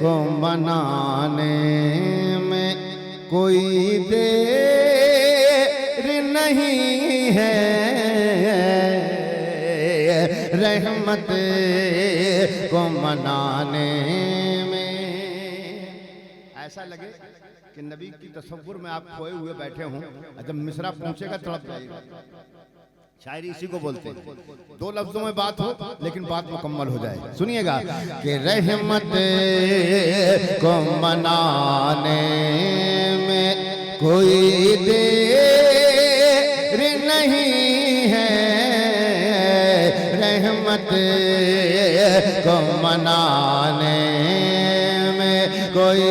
को मनाने में कोई देर नहीं है, रहमत को मनाने में। ऐसा लगे कि नबी की तसव्वुर में आप खोए हुए बैठे हों, जब मिसरा पहुंचेगा तड़प जाएगा। शायरी इसी को बोलते हैं, दो लफ्जों में बात हो लेकिन बात मुकम्मल हो जाए। सुनिएगा कि रहमत को मनाने में कोई देर नहीं है, रहमत को मनाने में कोई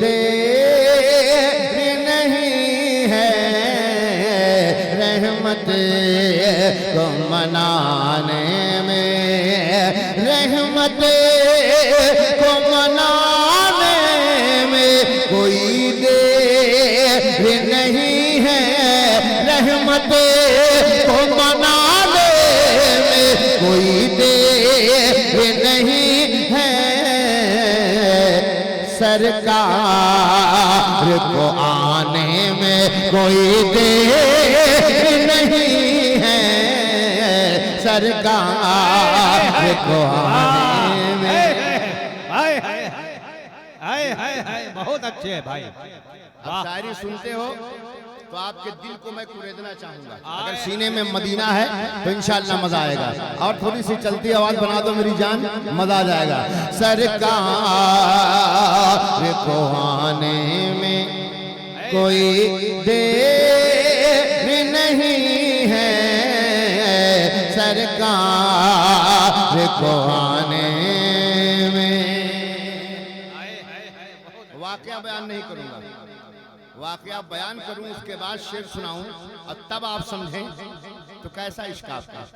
देर नहीं है, रहमत को मनाने में, रहमत को मनाने में कोई देर नहीं है, रहमत को मनाने में कोई देर नहीं है, सरकार को आने में कोई देर नहीं है, सरकार को आने में। बहुत अच्छे है भाई। आप शायरी सुनते हो तो आपके दिल को मैं कुरेदना चाहूंगा। अगर सीने में मदीना है तो इंशाअल्लाह मजा आएगा। और थोड़ी सी चलती आवाज बना दो मेरी जान, मजा आ जाएगा। सरकार को आने में कोई देर नहीं है, सरकार को आने में। वाकया बयान नहीं करूंगा, वाकया बयान करूं उसके बाद शेर सुनाऊं और तब आप समझें तो कैसा इश्क आपका।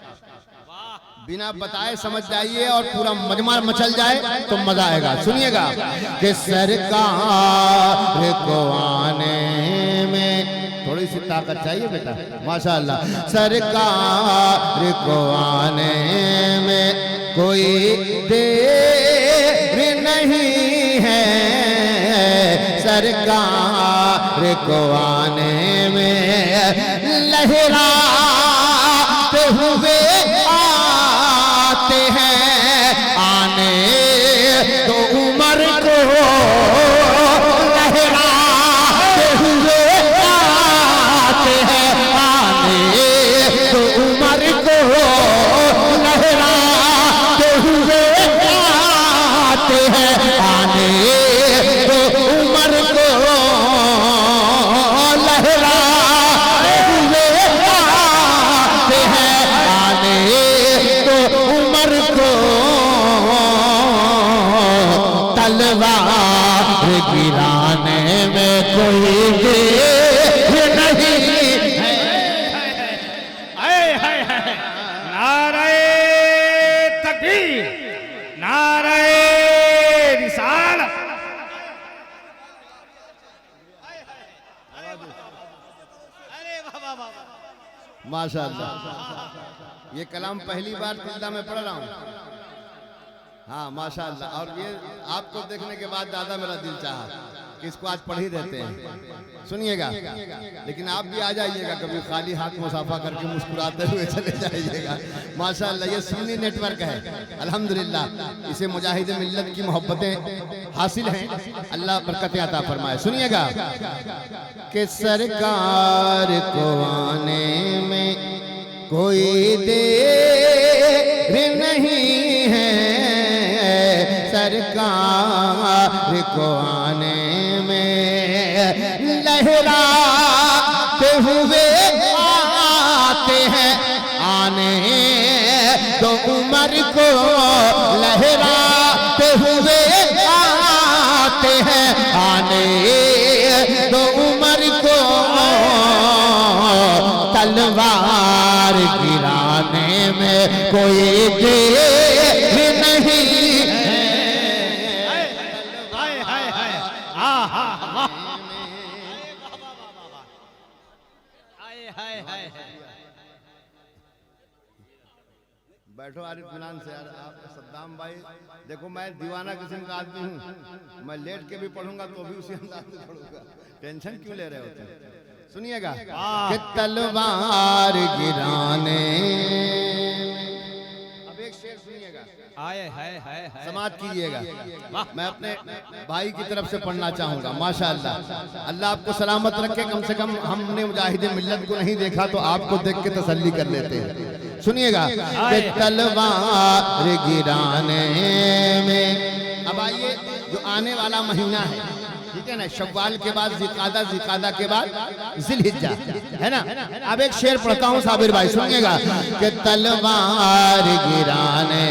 बिना बताए समझ जाइए और पूरा मजमा मचल जाए तो मजा आएगा। सुनिएगा कि सरकार को आने में थोड़ी सी ताकत चाहिए बेटा, माशाअल्लाह। सरकार को आने में कोई देर नहीं है, सरकार को आने में लहराते हुए आते हैं, आने तो उमर को लहराते हुए आते हैं, आने तो उमर को लहराते हुए आते हैं, आने तो उमर को लहराते हुए आते हैं, आने तो उमर को तलवार गिराने में कोई देर नहीं है। नारे तकबीर, नारे रिसालत। माशाअल्लाह, ये कलाम पहली बार तिल्दा में पढ़ रहा हूँ। हाँ माशाअल्लाह। और ये आपको देखने के बाद दादा मेरा दिल चाहा कि इसको आज पढ़ ही देते हैं। सुनिएगा, लेकिन आप भी आ जाइएगा कभी, खाली हाथ मुसाफा करके मुस्कुराते हुए चले जाइएगा। माशाअल्लाह, ये सुन्नी नेटवर्क है अल्हम्दुलिल्लाह। इसे मुजाहिद मिल्लत की मोहब्बतें हासिल हैं, अल्लाह बरकतें अता फरमाए। सुनिएगा कि सरकार को आने में कोई देर नहीं है, सरकार को आने में लहराते हुए आते हैं, आने तो उमर को लहराते हुए आते हैं, आने तो उमर को तलवार गिराने में कोई देर नहीं है। बैठो यार इत्मीनान से यार। आप सद्दाम भाई देखो, मैं दीवाना किस्म का आदमी हूँ, मैं लेट के भी पढ़ूंगा तो भी उसी अंदाज में पढ़ूंगा, टेंशन क्यों ले रहे होते हैं। सुनिएगा कि तलवार गिराने, अब एक शेर सुनिएगा, है समाप्त कीजिएगा। मैं अपने भाई की तरफ से पढ़ना चाहूंगा। माशाअल्लाह, अल्लाह आपको सलामत रखे। कम से कम हमने मुजाहिदे मिल्लत को नहीं देखा तो आपको देख के तसल्ली कर लेते हैं। सुनिएगा कि तलवार गिराने में, अब आइए जो आने वाला महीना है, ठीक है ना, शव्वाल के बाद जिकादा, जिकादा के बाद जिलहिज्जा, है ना। अब एक शेर पढ़ता हूँ साबिर भाई, सुनिएगा कि तलवार गिराने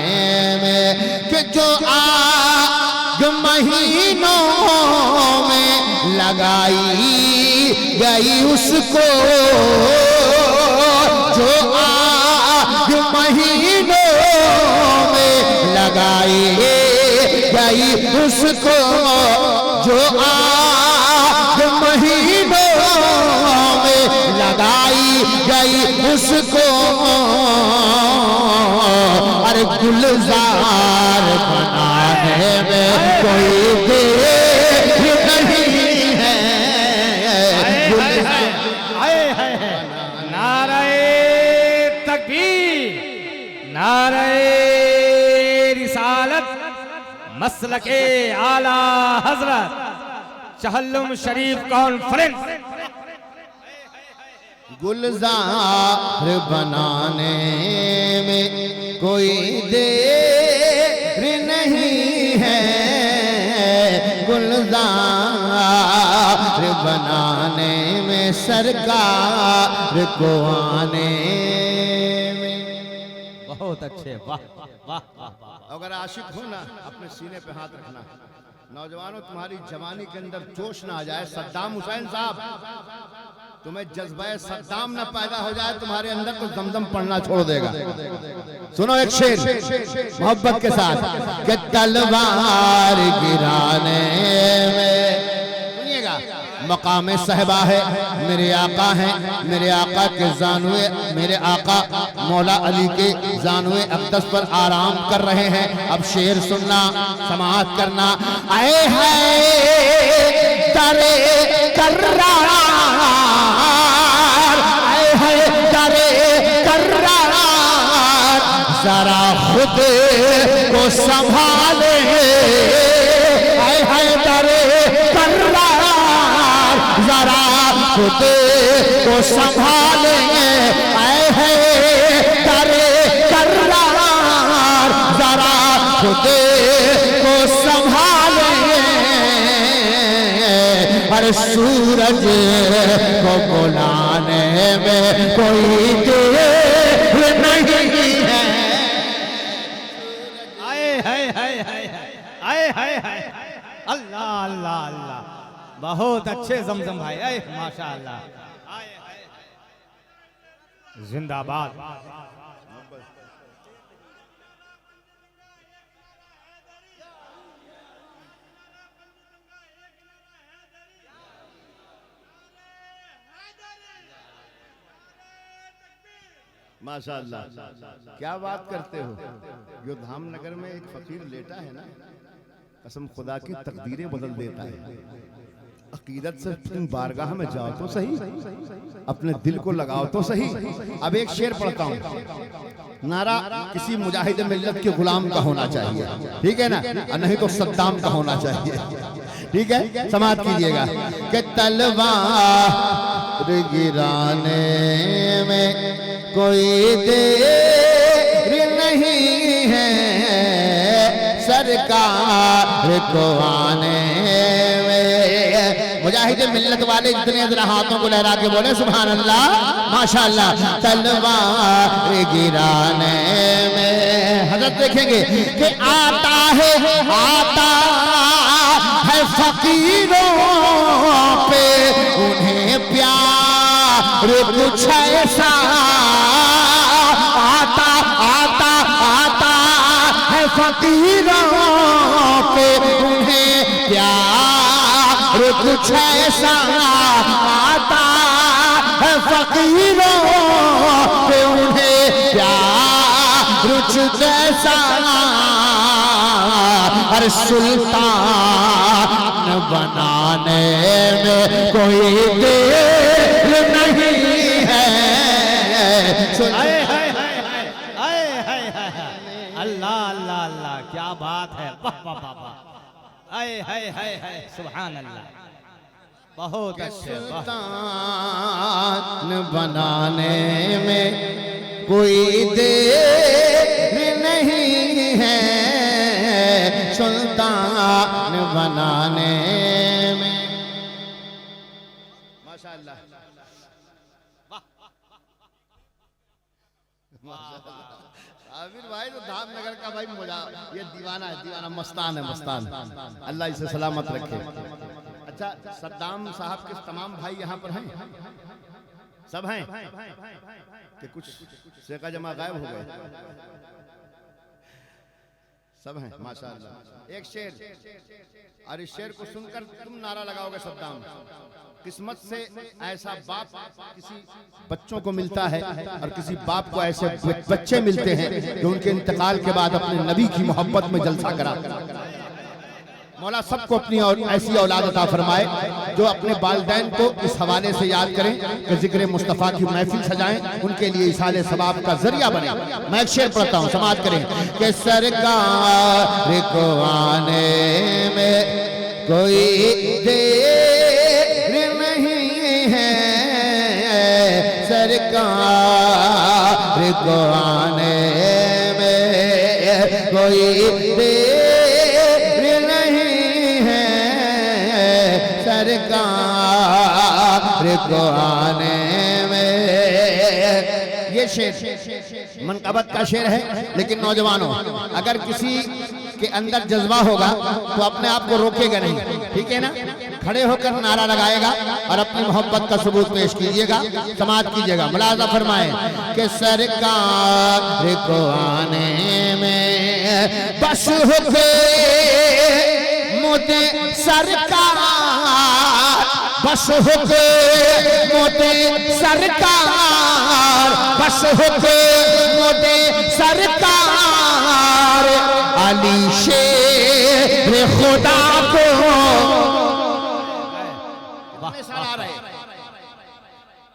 में कि जो आग महीनों में लगाई गई उसको, जो आग महीनों में लगाई गई उसको, जो आग महीनों में लगाई गई उसको, अरे गुलजार बनाने में कोई देर नहीं है। नारे तकबीर, नारे रिसालत, मसलके आला हजरत चहल्लुम शरीफ कॉन्फ्रेंस। गुलजार बनाने में कोई देर नहीं है, गुलजार बनाने में सरकार को आने में। बहुत अच्छे, वाह वाह वाह। अगर आशिक हो ना, अपने सीने पे हाथ रखना। नौजवानों, तुम्हारी जवानी के अंदर जोश ना आ जाए, सद्दाम हुसैन साहब तुम्हें जज्बा सद्दाम ना पैदा हो जाए तुम्हारे अंदर तो जमजम पढ़ना छोड़ देगा। सुनो एक शेर मोहब्बत के साथ कि तलवार गिराने में, सुनिएगा, मकाम सहबा है, मेरे आका हैं, मेरे आका के जानुए, मेरे आका मौला अली के जानुए अक़दस पर आराम कर रहे हैं। अब शेर सुनना, समाअत करना। आए है दरे कर्रार, आए है दरे कर्रार, जरा खुद को संभाले, आए है दरे कर्रार, जरा खुद को संभालेंगे, आए हैं करे कर्रार, जरा खुद को संभालेंगे। हर सूरज को बुलाने में कोई देर नहीं है। आए अल्लाह अल्लाह अल्लाह, बहुत अच्छे जमजम भाई, माशाअल्लाह। जिंदाबाद। माशाअल्लाह, क्या बात करते हो। जो धामनगर में एक फकीर लेटा है ना, कसम खुदा की तकदीरें बदल देता है। अकीदत से तुम बारगाह में जाओ तो सही, अपने दिल को लगाओ तो सही। अब एक शेर पढ़ता हूँ। नारा किसी मुजाहिद मिल्लत के गुलाम का होना चाहिए, ठीक है ना, नहीं तो सद्दाम का होना चाहिए, ठीक है। समाप्त कीजिएगा कि तलवार गिराने में कोई देर नहीं है, सरकार को आने में। मुजाहिद मिल्लत वाले इतने जरा हाथों को लहरा के बोले सुभान अल्लाह, माशाअल्लाह। तलवार गिराने में हजरत देखेंगे कि आता है फकीरों पे उन्हें प्यार कुछ ऐसा, आता है फकीरों पे उन्हें प्यार कुछ ऐसा, आता है फकीरों पे उन्हें प्यार रुच जैसा हर सुल्तान बनाने में कोई देर नहीं है। हाय हाय हाय हाय हाय हाय हाय। अल्लाह अल्लाह अल्लाह, क्या बात है, वाह वाह वाह वाह। हाय हाय हाय हाय, सुभान अल्लाह, बहुत अच्छे। सुल्तान बनाने में कोई देर नहीं है, सुल्तान बनाने में। माशाअल्लाह। आमिर भाई तो धामनगर का भाई मजा, ये दीवाना है, दीवाना मस्तान है, मस्तान। अल्लाह इसे सलामत रखे। अच्छा, सद्दाम साहब के तमाम भाई यहाँ पर हैं? सब हैं कि कुछ शेखा जमा गायब हो गए? सब हैं माशाअल्लाह। एक शेर, और इस शेर को सुनकर तुम नारा लगाओगे सद्दाम। किस्मत से ऐसा बाप किसी बच्चों को मिलता है, और किसी बाप को ऐसे बच्चे मिलते हैं जो उनके इंतकाल के बाद अपने नबी की मोहब्बत में जलसा कराते हैं। मौला सबको अपनी और ऐसी औलाद अता फरमाए जो अपने वालिदैन को इस हवाले से याद करें कि जिक्र मुस्तफ़ा की महफिल सजाएं, उनके लिए इसाले सवाब का जरिया बने। मैं एक शेर पढ़ता हूँ, समाअत करें कि सरकार को आने में कोई देर नहीं है, सरकार को आने में कोई देर नहीं है, सरकार को आने में। ये शेर मनकबत का शेर है, लेकिन नौजवानों, अगर किसी के अंदर जज्बा होगा तो अपने आप को रोकेगा नहीं, ठीक है ना? खड़े होकर नारा लगाएगा और अपनी मोहब्बत का सबूत पेश कीजिएगा, समाअत कीजिएगा। मुलाज़ा फरमाए कि सरकार को आने में बस हो गए मोदे सरकार, बस हो गए मोदे सरकार, बस हो गए मोदे सरकार। अली शेर खुदा को